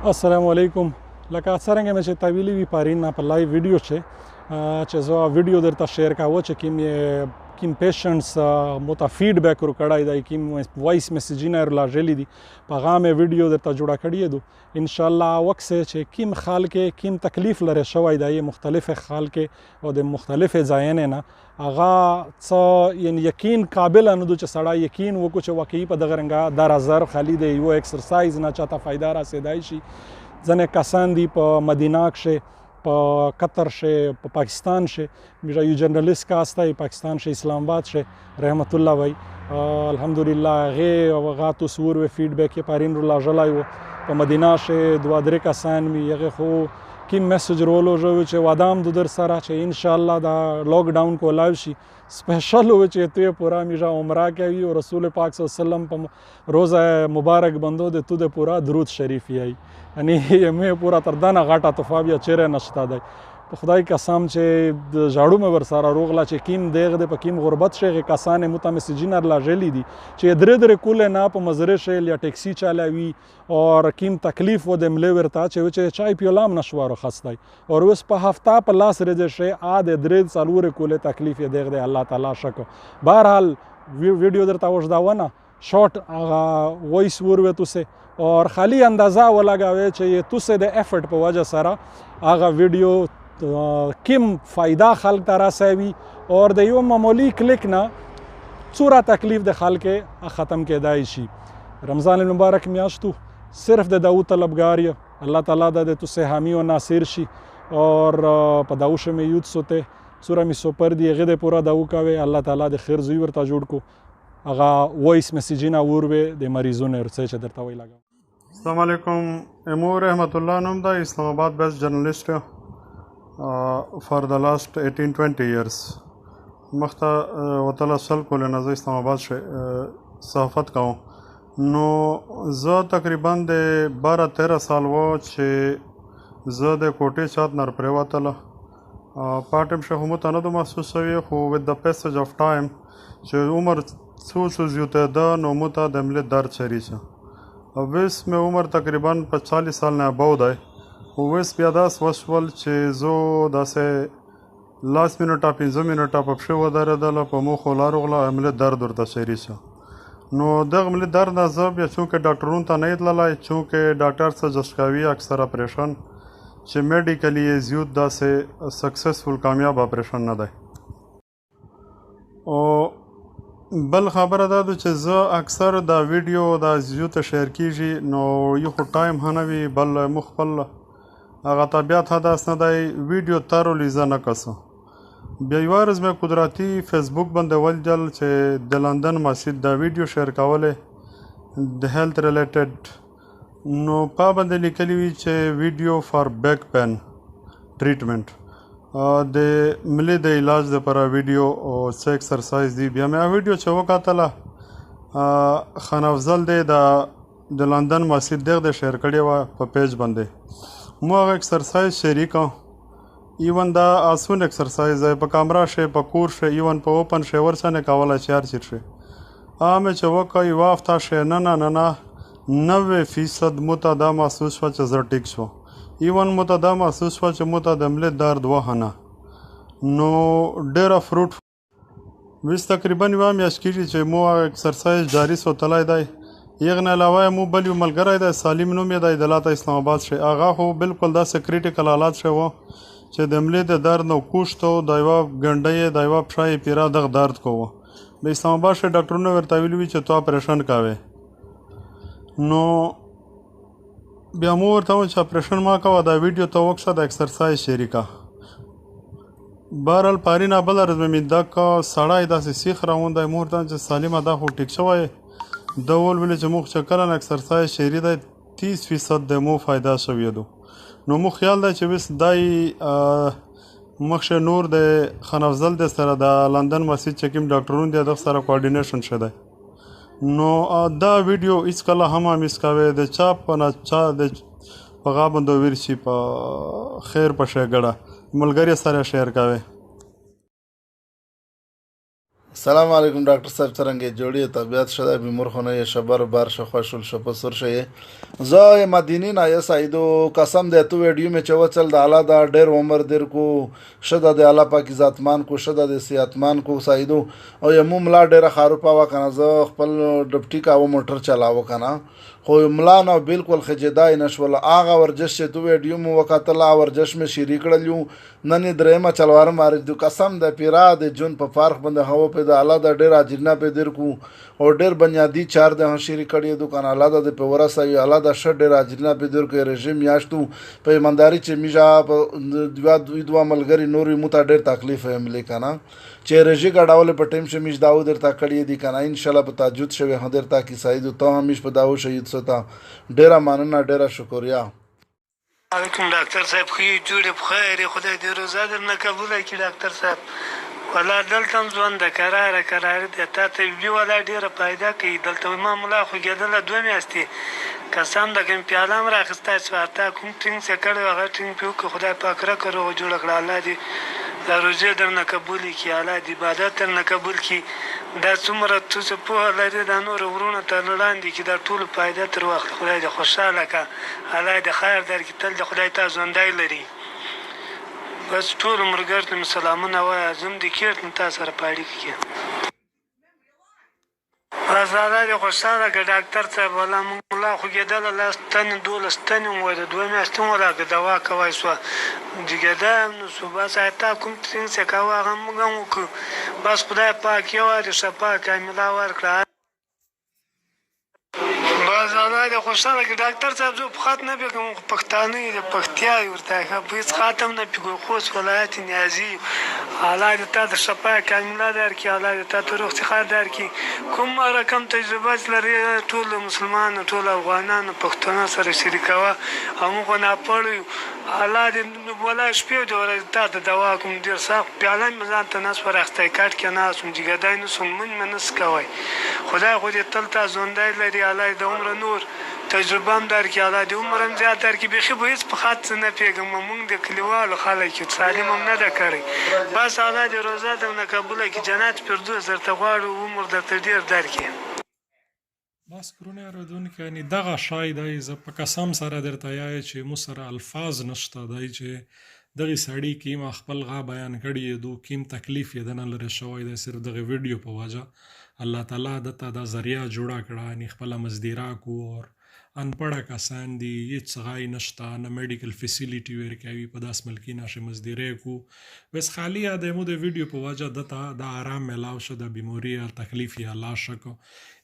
السلام علیکم. لکه څرنګه مې چې تا ویلي وي پارین په لایو ویډیو چې زه ویډیو درته شیر کوم چې کوم پیشنټس مو ته فیډبیک ورکړی دی، کوم وایس میسیجونه راغلي دي، په هغه مې ویډیو درته جوړه کړې ده. انشاءالله وکسه چې کوم خال کې کوم تکلیف لري شوی دی مختلف خال کې او د مختلف ځایونو نه هغه څه یعنی یقین قابل نه دو چې سړی یقین وکړو چې واقعي په دغه رنګه 10,000 خالی دی یو ایکسرسایز نه چاته فایده رسیدای شي. ځنې کسان دي په مدینه کښې، په قطر شه، په پاکستان شه، میرا یو جرنالیست کا هسته پاکستان شه، اسلام آباد شه رحمت الله وای الحمدلله هغه تصور و فیډبیک پارین رو لاجلای و په مدینه شه دوا درې کسان می هغه خو کیم میسج رولو جو چې وادام در سره چې ان شاء الله دا لاک ډاون کولاو شي سپیشل و چې ته پورا میرا عمره کوي او رسول پاک صلی الله علیه وسلم په روزه مبارک بندو د تو د پورا درود شریف یی یعنی مې پورا تر دنه غاټه طفا بیا چیرې نشته دی. په خدای قسم چې د جاړو مې ور سره روغله چې کیم دیغ د پکیم غربت شي کسان مت میسجینر لاجلی دي چې درې کول نه په مزره شي یا ټیکسی چلاوي او کیم تکلیف و د ملي ورته چې چای پیولام نشوارو خستای او اوس په هفته په لاس رځ شي ا د درې څلور کول تکلیف دیغ د الله تعالی شکو. بهرحال ویډیو درته وښداونه شارټ هغه وایس ورته سه اور خالی اندازه ولګاوي چې توسه د افورت په وجه سره هغه ویډیو کم فایده خلق ته رسوي اور د یو معمولی کلیک نه څوره تکلیف د خلک ختم کېدای شي. رمضان المبارک میاشتو صرف د دعو طلبګار الله تعالی د توسه حامی او ناصر شي اور په دعو شمه یوت سوته سوره می سپر دی غده پورا دعو کوي الله تعالی د خیر زوی ورته جوړ کو هغه وایس میسیجونه وروي د مریضونو ورڅ چې درته وی لګا. السلام علیکم. امور رحمت الله نوم دا اسلام آباد بیسٹ جرنلسٹ فار د لاست 18-20 years مخته وتله سل کول نه زه اسلام آباد صحافت کوم نو زه تقریبا د 12-13 سال و چې زه د کوټې چات نر پریوتله پارټم شه هم ته نه محسوس وي خو with the passage of time چې عمر څو زیاته ده نو مو ته د ملي درد شریشه اوس مې عمر تقریبا 40 سال نه اباو دی اوس بیا داس وشول چې زه داسې لاس منټه 15 منټه په پښه ودرېدله په مخ ولاروغله عملي درد ورته شری شه نو دغه عملي درد نه زه بیا چونکې ډاکټرونو ته نه تللی چونکې ډاکټر سجست کوي اکثر اپریشن چې میډیکلی یې زیات داسې سکسسفل کامیاب اپریشن نه دی. او بل خبره دا ده چې زه اکثر دا ویډیو دا زیات شیر کیږي نو یو خو ټایم هنوي بل مخبل هغه طبیعت هداس نه دی ویډیو تارو لیزه نه کسو بیا یو ورځ مې قدرتي فیسبوک باندې ولجل چې د لندن مسجد دا ویډیو شیر کوله د هیلث ریلیټډ نو په باندې لیکلی وی چې ویډیو فار بیک پین ټریټمنټ د ملي د علاج لپاره ویډیو او څه ایکسرسایز دی بیا مې ویډیو چې وکړله خان افضل دی د لندن مسجد دغه شیر کړی و په پیج باندې مو هغه ایکسرسایز شریکه ایون دا آسون ایکسرسایز ہے په کامرا شه په کور شه ایون په اوپن شه ورسنه کوله چار چیر شه عام چې وکای وافتا شه نه 90% متدا محسوس و چې زر ټیک شو ایون متدا محسوس و چې متدا مل درد وهنه نو ډیر فروټ وس تقریبا و میاش کیږي چې مو ایکسرسایز جاری سو تلای دی یغه علاوه مو بل یو ملګری د سالم نوم یې د دلات اسلام آباد شه هغه خو بالکل داسې کریټیکل حالات شه و چې د ملي د درد نو کوشتو د یو غنډې د یو پښای پیرا د درد کوو د اسلام آباد شه ډاکټرونو ورته ویلي چې تو اپریشن کاوه نو بیا مو ورته چې اپریشن ما کوه دا ویډیو ته وکړه د ایکسرسایز شریکا بهرحال پارینا بل ورځ مې دا کا سړی داسې سیخ راوندای مور ته چې سالمه دا خو ټیک شوی دول ویل چې مخ چکرن ایکسرسایز شری دی 30% د مو فایده شوی دو نو مو خیال دی چې وس دای مخشه نور د خان افضل د سره د لندن مسجد چې کوم ډاکټرون دی د سره کوارډینیشن شته نو دا ویډیو اس کله هم مس کاوه د چاپ نه چا د پغا بندو ورشي په خیر په شګړه ملګری سره شیر کاوه. سلام علیکم ډاکټر صاحب څرنګه جوړی طبیعت شده بیمار خونه شبر بار شخوشل شپسر شه زه مدینی نه یسایدو قسم ده تو ویډیو می چوچل د اعلی د ډیر عمر در کو شده د اعلی پاک ذاتمان کو شده د صحتمان کو سایدو او یم ملا ډیر خاروپا وکنه زه خپل ډپټی کا موټر چلاو کنه خو ملا نه بالکل خجدای نشول اغه ورزش چې تو ویډیو مو وکاتله ورزش می شریک کړلیو نن درېما چلوار مارج دو قسم د پیرا د جون په فارخ بند هوا په د اعلی د ډیر اجرنا په در کو او ډیر بنیادی چار د شریک کړی دو کنه اعلی د په ورسای اعلی د شډ ډیر اجرنا په در کو رژیم یاشتو په ایمانداری چې میجا دوه ملګری نوري مو ته ډیر تکلیف هم لیکنه چې رژی کډاول په ټیم شمیش داو درته کړی دی کنه ان شاء الله په تاجود شوی هدر تا کی سعید ته همیش په داو شهید ستا ډیره مننه ډیره شکریا علیکم ډاکټر صاحب خو جوړ په خیر خدای دې روزه در نه قبول کړي ډاکټر صاحب ولا دلته ځوان د قرار د تا ته وی ولا ډیره پیدا کوي دلته ما ملا خو کېدل دوه میاشتې قسم د کوم پیاله مر اخسته سوارتا کوم ټینګ څه کړو هغه ټینګ پیو خدای پاک را کړو جوړ کړه الله دې دا روزه در نه قبول کړي الله دې عبادت در نه قبول کړي دا څومره څه په لري دا نور ورونه ته لاندې کې دا ټول پیدا تر وخت خدای دې خوشاله کا الله دې خیر درکړي تل دې خدای ته ژوندۍ لري بس ټول مرګر ته سلامونه وایه زم دې کېرت تاسو سره په اړیکه کې بس الله دې خوشاله کړه ډاکټر صاحب ولا ملا خو کېدله لاس تن دولس تنې وایي د دوه میاشتې مو راکړه دوا کوی سوه جګېده نو سو بس تا کوم ټرینګ څه کوه هغه موږ هم وکړو بس خدای پاک یو وارې شفا کامله ورکړه بس الله دې خوشاله کړي ډاکټر صاحب زه په خط نه پوهېږم خو پښتانه یې د پکتیا یې ورته ښه په هېڅ خط هم نه پوهېږم خوست ولایت نیازي الله دې تا ته شفا کامله درکړي الله دې تا ته روغ صحت درکړي کوم رقم تجربه چې لري ټول مسلمانو ټول افغانانو پښتنو سره شریکوه او موږ ناپړ یو الله دې ولا شپې د ورځې تا ته دوا کوم ډېر سخت پیاله مې ځان ته نس پر اختی کټ کې ناست وم جګېدی نه سوم مونږ مې نس کوی خدای خو دې تل تا ژوندی لري الله دې د عمره نور تجربه هم درکړي الله دې عمر هم زیات درکړي بیخي به هېڅ په خط څه نه پوهېږم مونږ د کلیوالو خلک یو تعلیم هم نه ده کړی بس الله دې روزه درنه قبوله کړي جنت فردوس درته غواړو عمر درته ډېر درکړي بس کرونه اورېدونکي یعنې دغه شی دی زه په قسم سره درته یایې چې مو سره الفاظ نشته دی چې دغې سړي کیم خپل غا بیان کړي دو کیم تکلیف یې د نه لرې شوی دی صرف دغه ویډیو په وجه الله تعالی دته دا ذریعه جوړه کړه یعنې خپله مزدیرا کو اور انپړه کسان دي هېڅ غای نشته نه میډیکل فیسیلیټي ورکوي په داس ملکي ناشې مزدیری کو بس خالی د مو د ویډیو په وجه دته د آرام میلاو شه د بیماري یا تکلیف یې الله شکو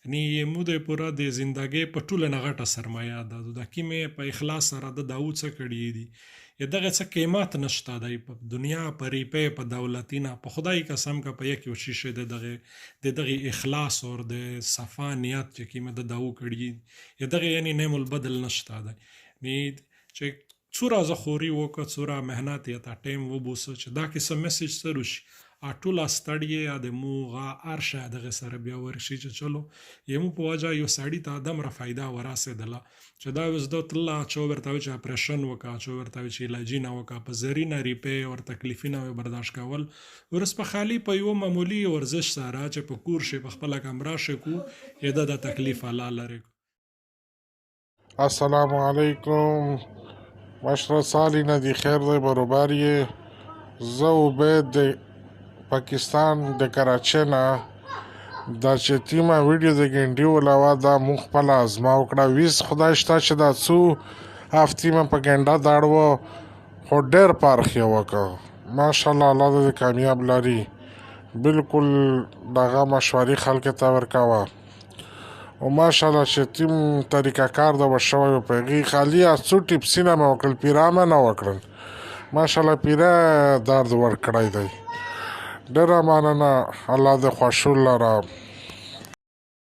یعنې مو د پوره د زندګۍ په ټوله نه غټه سرمایه ده د کیمې په اخلاص سره د داو څه کړي دي یا دغه څه قیمت نشته دی په دنیا په ریپې په دولتي نه په خدای قسم که په یک یو شیشه د دغه اخلاص او د صفا نیت چې کیمه د داو کړي یا دغه یعنی نعم البدل نشته دی چې څوره زه خوري وکړه څوره محنت یا تا ټایم وبوسه چې دا کیسه میسج سره شي ټوله ستړی یا د موغه ارشه دغه سره بیا ورشي چې چلو یمو په وجه یو سړي ته دمره فایده ورسېدله چې دا اوس د تله چې ورته چې اپریشن وکړه چې ورته چې علاجي نه وکړه په زرینه ریپې او تکلیفونه برداشت کول ورس په خالی په یو معمولی ورزش سره چې په کور شي په خپل کمره شي کو یده د تکلیف الله لري السلام علیکم مشره سالی نه دی خیر دی برابر یې زه عبید پاکستان د کراچۍ نه دا چې تیمه ویډیو د ګنډي علاوه دا مونږ خپله ازما وکړه ویس خدای شته چې دا څو هفتې مې په ګنډه داړ خو ډېر پارخ یې وکړه ماشاءالله الله دې کامیاب لري بالکل دغه مشورې خلکو ته ورکوه او ماشاءالله چې تیم طریقه کار د به شوی په هغې خالي څو ټیپسونه مې وکړل پیره مې نه وکړل ماشاءالله پیره درد ورکړی دی ډېره مننه الله دې خوښ لره